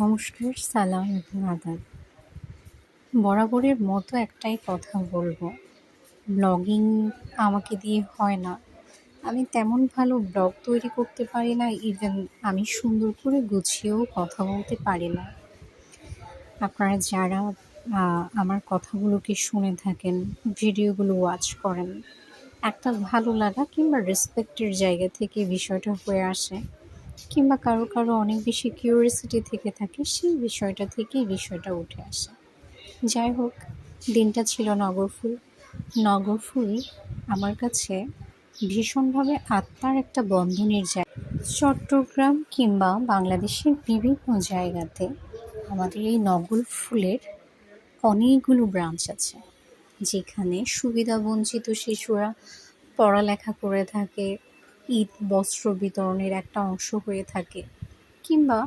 নমস্কার, সালাম এবং আদাব। বরাবরের মতো একটাই কথা বলবো, ব্লগিং আমাকে দিয়ে হয় না। আমি তেমন ভালো ব্লগ তৈরি করতে পারি না, ইভেন আমি সুন্দর করে গুছিয়েও কথা বলতে পারি না। আপনারা যারা আমার কথাগুলোকে শুনে থাকেন, ভিডিওগুলো ওয়াচ করেন, একটা ভালো লাগা কিংবা রেসপেক্টের জায়গা থেকে বিষয়টা হয়ে আসে, কিংবা কারো কারো অনেক বেশি কিউরিয়াসিটি থেকে থাকে, সেই বিষয়টা থেকেই বিষয়টা উঠে আসে। যাই হোক, দিনটা ছিল নগরফুল। নগরফুল আমার কাছে ভীষণভাবে আত্মার একটা বন্ধনের জায়গা। চট্টগ্রাম কিংবা বাংলাদেশের বিভিন্ন জায়গাতে আমাদের এই নগরফুলের অনেকগুলো ব্রাঞ্চ আছে, যেখানে সুবিধাবঞ্চিত শিশুরা পড়ালেখা করে থাকে, ঈদ বস্ত্র বিতরণের একটা অংশ হয়ে থাকে, কিংবা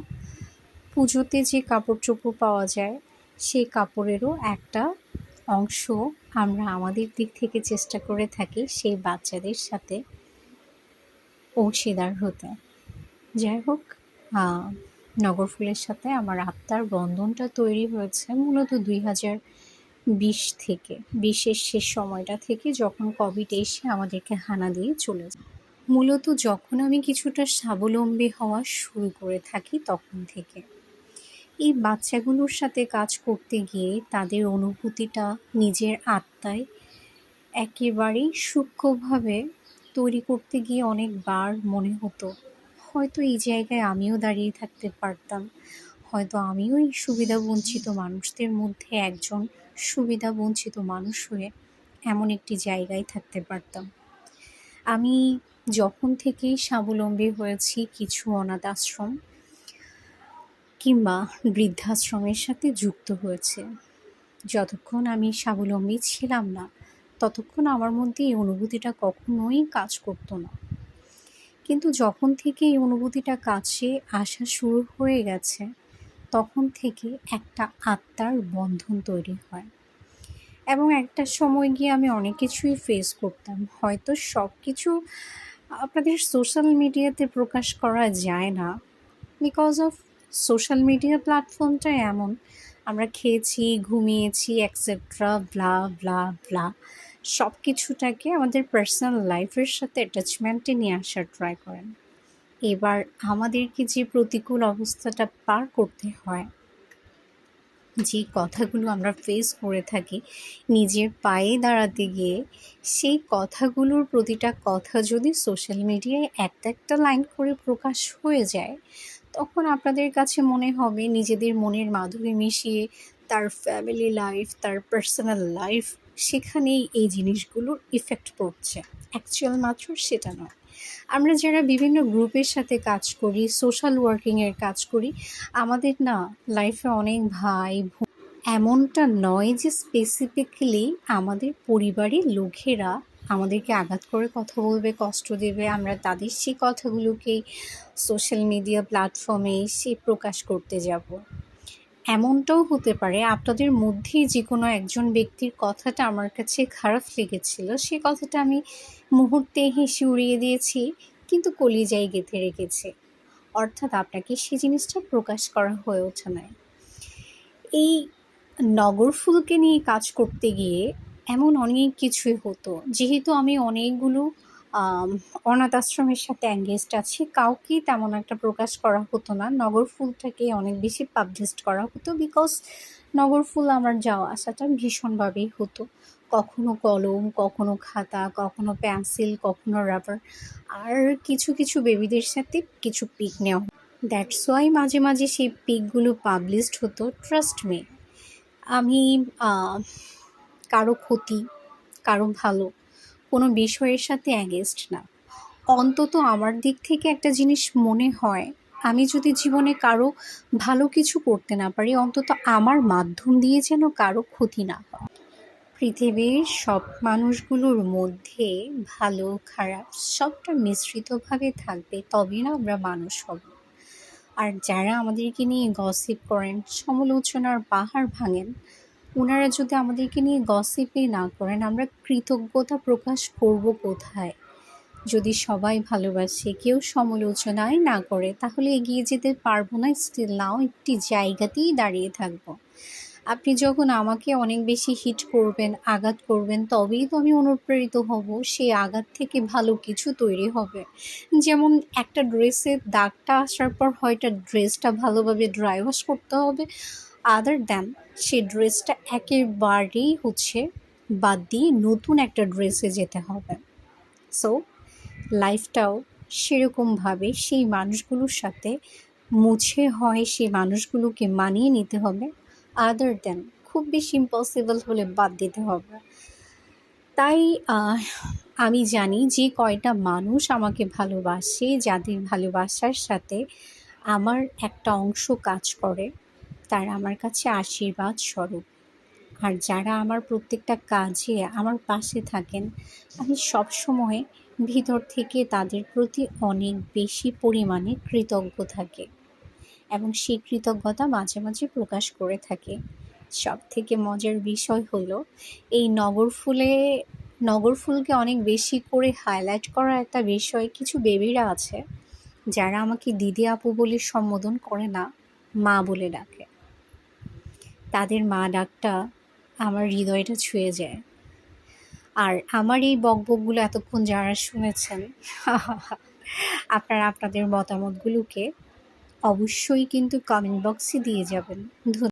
পুজোতে যে কাপড় চোপড় পাওয়া যায় সেই কাপড়েরও একটা অংশ আমরা আমাদের দিক থেকে চেষ্টা করে থাকি সেই বাচ্চাদের সাথে অংশীদার হতে। যাই হোক, নগরফুলের সাথে আমার আত্মার বন্ধনটা তৈরি হয়েছে মূলত 2020 থেকে, 20-এর শেষ সময়টা থেকে, যখন কোভিড এসে আমাদেরকে হানা দিয়ে চলে যায়। মূলত যখন আমি কিছুটা স্বাবলম্বী হওয়া শুরু করে থাকি তখন থেকে এই বাচ্চাগুলোর সাথে কাজ করতে গিয়ে তাদের অনুভূতিটা নিজের আত্মায় একেবারেই সূক্ষ্মভাবে তৈরি করতে গিয়ে অনেকবার মনে হতো, হয়তো এই জায়গায় আমিও দাঁড়িয়ে থাকতে পারতাম, হয়তো আমিও এই সুবিধাবঞ্চিত মানুষদের মধ্যে একজন সুবিধাবঞ্চিত মানুষ হয়ে এমন একটি জায়গায় থাকতে পারতাম। আমি যখন থেকেই স্বাবলম্বী হয়েছি, কিছু অনাথ আশ্রম কিংবা বৃদ্ধাশ্রমের সাথে যুক্ত হয়েছে, যতক্ষণ আমি স্বাবলম্বী ছিলাম না ততক্ষণ আমার মধ্যে এই অনুভূতিটা কখনোই কাজ করতো না। কিন্তু যখন থেকে এই অনুভূতিটা কাছে আসা শুরু হয়ে গেছে, তখন থেকে একটা আত্মার বন্ধন তৈরি হয়। এবং একটা সময় গিয়ে আমি অনেক কিছুই ফেস করতাম, হয়তো সব কিছু আপনাদের সোশ্যাল মিডিয়াতে প্রকাশ করা যায় না, বিকজ অফ সোশ্যাল মিডিয়া প্ল্যাটফর্মটা এমন, আমরা খেয়েছি, ঘুমিয়েছি, এক্সেট্রা, ব্লা ব্লা ব্লা, সব কিছুটাকে আমাদের পার্সোনাল লাইফের সাথে অ্যাটাচমেন্টে নিয়ে আসার ট্রাই করেন। এবার আমাদেরকে যে প্রতিকূল অবস্থাটা পার করতে হয়, যে কথাগুলো আমরা ফেস করে থাকি নিজের পায়ে দাঁড়াতে গিয়ে, সেই কথাগুলোর প্রতিটা কথা যদি সোশ্যাল মিডিয়ায় একটা একটা লাইন করে প্রকাশ হয়ে যায়, তখন আপনাদের কাছে মনে হবে নিজেদের মনের মাধুরী মিশিয়ে তার ফ্যামিলি লাইফ, তার পার্সোনাল লাইফ, সেখানেই এই জিনিসগুলোর ইফেক্ট পড়ছে। অ্যাকচুয়াল মাত্র সেটা নয়। আমরা যারা বিভিন্ন গ্রুপের সাথে কাজ করি, সোশ্যাল ওয়ার্কিংয়ের কাজ করি, আমাদের না লাইফে অনেক ভাই এমনটা নয় যে স্পেসিফিক্যালি আমাদের পরিবারের লোকেরা আমাদেরকে আঘাত করে কথা বলবে, কষ্ট দেবে, আমরা তাদের সেই কথাগুলোকেই সোশ্যাল মিডিয়া প্ল্যাটফর্মে এসে প্রকাশ করতে যাব। এমনটাও হতে পারে আপনাদের মধ্যেই যে কোনো একজন ব্যক্তির কথাটা আমার কাছে খারাপ লেগেছিল, সে কথাটা আমি মুহূর্তে হেসে উড়িয়ে দিয়েছি, কিন্তু কলিজায় গেঁথে রেখেছি, অর্থাৎ আপনাকে সেই জিনিসটা প্রকাশ করা হয়ে ওঠে না। এই নগরফুলকে নিয়ে কাজ করতে গিয়ে এমন অনেক কিছুই হতো, যেহেতু আমি অনেকগুলো অনাথ আশ্রমের সাথে এঙ্গেজড আছি, কাউকেই তেমন একটা প্রকাশ করা হতো না, নগরফুলটাকে অনেক বেশি পাবলিশড করা হতো, বিকজ নগরফুল আমার যাওয়া আসাটা ভীষণভাবেই হতো, কখনো কলম, কখনো খাতা, কখনো পেন্সিল, কখনো রাবার, আর কিছু কিছু বেবিদের সাথে কিছু পিক নেওয়া। দ্যাটস ওয়াই মাঝে মাঝে সেই পিকগুলো পাবলিশড হতো। ট্রাস্ট মি, আমি কারো ক্ষতি, কারো ভালো কোনো বিষয়ের সাথে অ্যাগেনস্ট না। অন্তত আমার দিক থেকে একটা জিনিস মনে হয়, আমি যদি জীবনে কারো ভালো কিছু করতে না পারি, অন্তত আমার মাধ্যম দিয়ে যেন কারো ক্ষতি না হয়। পৃথিবীর সব মানুষগুলোর মধ্যে ভালো খারাপ সবটা মিশ্রিতভাবে থাকবে, তবে না আমরা মানুষ হব। আর যারা আমাদেরকে নিয়ে গসিপ করেন, সমালোচনার পাহাড় ভাঙেন, ওনারা যদি আমাদেরকে নিয়ে গসিপই না করেন, আমরা কৃতজ্ঞতা প্রকাশ করব কোথায়? যদি সবাই ভালোবাসে, কেউ সমালোচনাই না করে, তাহলে এগিয়ে যেতে পারবো না, স্টিল নাও একটি জায়গাতেই দাঁড়িয়ে থাকবো। আপনি যখন আমাকে অনেক বেশি হিট করবেন, আঘাত করবেন, তবেই তো আমি অনুপ্রেরিত হব। সেই আঘাত থেকে ভালো কিছু তৈরি হবে। যেমন একটা ড্রেসের দাগটা আসার পর হয়তো ড্রেসটা ভালোভাবে ড্রাই ওয়াশ করতে হবে, আদার দ্যান সেই ড্রেসটা একেবারেই বাদ দিয়ে নতুন একটা ড্রেসে যেতে হবে। সো লাইফটাও সেরকমভাবে সেই মানুষগুলোর সাথে মুছে হয় সেই মানুষগুলোকে মানিয়ে নিতে হবে, আদার দেন খুব বেশি ইম্পসিবল হলে বাদ দিতে হবে। তাই আমি জানি যে কয়টা মানুষ আমাকে ভালোবাসে, যাদের ভালোবাসার সাথে আমার একটা অংশ কাজ করে, তারা আমার কাছে আশীর্বাদ স্বরূপ। আর যারা আমার প্রত্যেকটা কাজে আমার পাশে থাকেন, আমি সবসময় ভিতর থেকে তাদের প্রতি অনেক বেশি পরিমাণে কৃতজ্ঞ থাকি এবং সেই কৃতজ্ঞতা মাঝে মাঝে প্রকাশ করে থাকি। সবথেকে মজার বিষয় হলো এই নগর ফুলকে অনেক বেশি করে হাইলাইট করার একটা বিষয়, কিছু বেবিরা আছে যারা আমাকে দিদি আপু বলে সম্বোধন করে না, মা বলে ডাকে। তাদের মা ডাকটা আমার হৃদয়টা ছুঁয়ে যায়। আর আমার এই বকবকগুলো এতক্ষণ যারা শুনেছেন আপনারা আপনাদের মতামতগুলোকে অবশ্যই কিন্তু কমেন্ট বক্সে দিয়ে যাবেন।